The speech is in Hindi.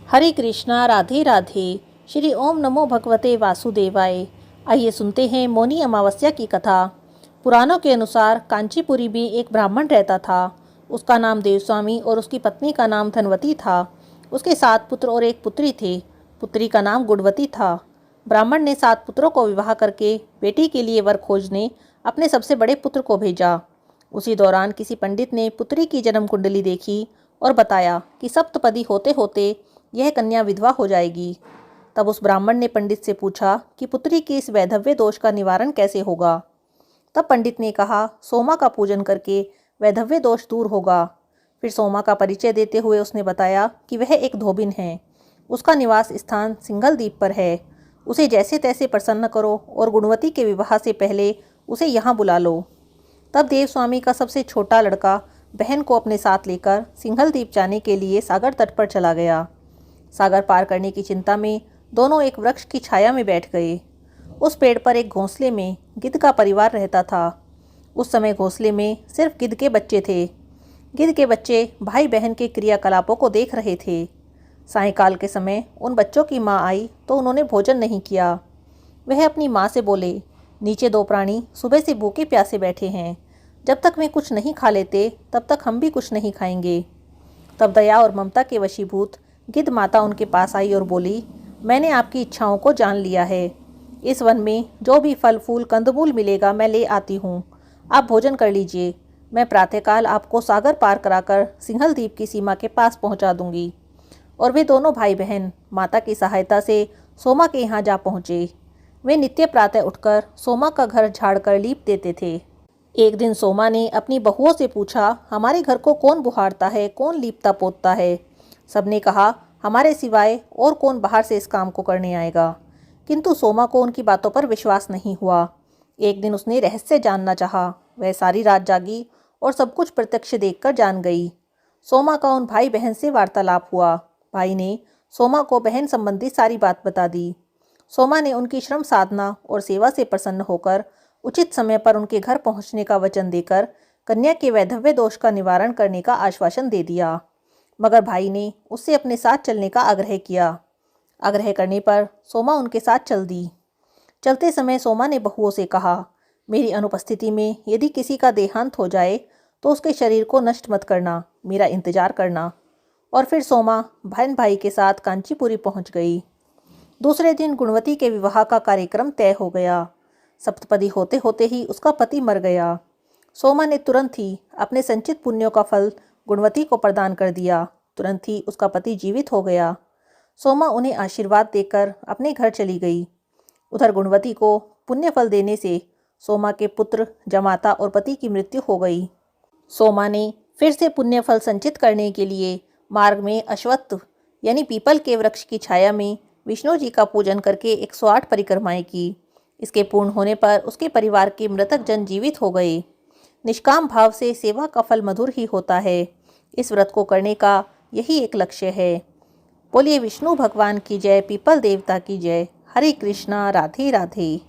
हरे कृष्णा राधे राधे। श्री ओम नमो भगवते वासुदेवाय। आइए सुनते हैं मौनी अमावस्या की कथा। पुराणों के अनुसार कांचीपुरी में एक ब्राह्मण रहता था। उसका नाम देवस्वामी और उसकी पत्नी का नाम धनवती था। उसके 7 पुत्र और एक पुत्री थे। पुत्री का नाम गुणवती था। ब्राह्मण ने 7 पुत्रों को विवाह करके बेटी के लिए वर खोजने अपने सबसे बड़े पुत्र को भेजा। उसी दौरान किसी पंडित ने पुत्री की जन्म कुंडली देखी और बताया कि सप्तपदी होते होते यह कन्या विधवा हो जाएगी। तब उस ब्राह्मण ने पंडित से पूछा कि पुत्री के इस वैधव्य दोष का निवारण कैसे होगा। तब पंडित ने कहा, सोमा का पूजन करके वैधव्य दोष दूर होगा। फिर सोमा का परिचय देते हुए उसने बताया कि वह एक धोबिन है। उसका निवास स्थान सिंघल द्वीप पर है। उसे जैसे तैसे प्रसन्न करो और गुणवती के विवाह से पहले उसे यहाँ बुला लो। तब देवस्वामी का सबसे छोटा लड़का बहन को अपने साथ लेकर सिंघल द्वीप जाने के लिए सागर तट पर चला गया। सागर पार करने की चिंता में दोनों एक वृक्ष की छाया में बैठ गए। उस पेड़ पर एक घोंसले में गिद्ध का परिवार रहता था। उस समय घोंसले में सिर्फ गिद्ध के बच्चे थे। गिद्ध के बच्चे भाई बहन के क्रियाकलापों को देख रहे थे। सायंकाल के समय उन बच्चों की माँ आई तो उन्होंने भोजन नहीं किया। वह अपनी माँ से बोले, नीचे 2 प्राणी सुबह से भूखे प्यासे बैठे हैं। जब तक वे कुछ नहीं खा लेते तब तक हम भी कुछ नहीं खाएंगे। तब दया और ममता के वशीभूत गिद्ध माता उनके पास आई और बोली, मैंने आपकी इच्छाओं को जान लिया है। इस वन में जो भी फल फूल कंदमूल मिलेगा मैं ले आती हूँ। आप भोजन कर लीजिए। मैं प्रातःकाल आपको सागर पार कराकर सिंघल द्वीप की सीमा के पास पहुँचा दूंगी। और वे दोनों भाई बहन माता की सहायता से सोमा के यहाँ जा पहुँचे। वे नित्य प्रातः उठकर सोमा का घर झाड़ कर लीप देते थे। एक दिन सोमा ने अपनी बहुओं से पूछा, हमारे घर को कौन बुहारता है, कौन लीपता पोतता है। सबने कहा, हमारे सिवाय और कौन बाहर से इस काम को करने आएगा। किंतु सोमा को उनकी बातों पर विश्वास नहीं हुआ। एक दिन उसने रहस्य जानना चाहा। वह सारी रात जागी और सब कुछ प्रत्यक्ष देखकर जान गई। सोमा का उन भाई बहन से वार्तालाप हुआ। भाई ने सोमा को बहन संबंधी सारी बात बता दी। सोमा ने उनकी श्रम साधना और सेवा से प्रसन्न होकर उचित समय पर उनके घर पहुंचने का वचन देकर कन्या के वैधव्य दोष का निवारण करने का आश्वासन दे दिया। मगर भाई ने उससे अपने साथ चलने का आग्रह किया। आग्रह करने पर सोमा उनके साथ चल दी। चलते समय सोमा ने बहुओं से कहा, मेरी अनुपस्थिति में यदि किसी का देहांत हो जाए तो उसके शरीर को नष्ट मत करना, मेरा इंतजार करना। और फिर सोमा बहन भाई के साथ कांचीपुरी पहुंच गई। दूसरे दिन गुणवती के विवाह का कार्यक्रम तय हो गया। सप्तपदी होते होते ही उसका पति मर गया। सोमा ने तुरंत ही अपने संचित पुण्यों का फल गुणवती को प्रदान कर दिया। तुरंत ही उसका पति जीवित हो गया। सोमा उन्हें आशीर्वाद देकर अपने घर चली गई। उधर गुणवती को पुण्य फल देने से सोमा के पुत्र जमाता और पति की मृत्यु हो गई। सोमा ने फिर से पुण्य फल संचित करने के लिए मार्ग में अश्वत्थ यानी पीपल के वृक्ष की छाया में विष्णु जी का पूजन करके 108 परिक्रमाएं की। इसके पूर्ण होने पर उसके परिवार के मृतक जन जीवित हो गए। निष्काम भाव से सेवा का फल मधुर ही होता है। इस व्रत को करने का यही एक लक्ष्य है। बोलिए विष्णु भगवान की जय, पीपल देवता की जय। हरे कृष्णा, राधे राधे।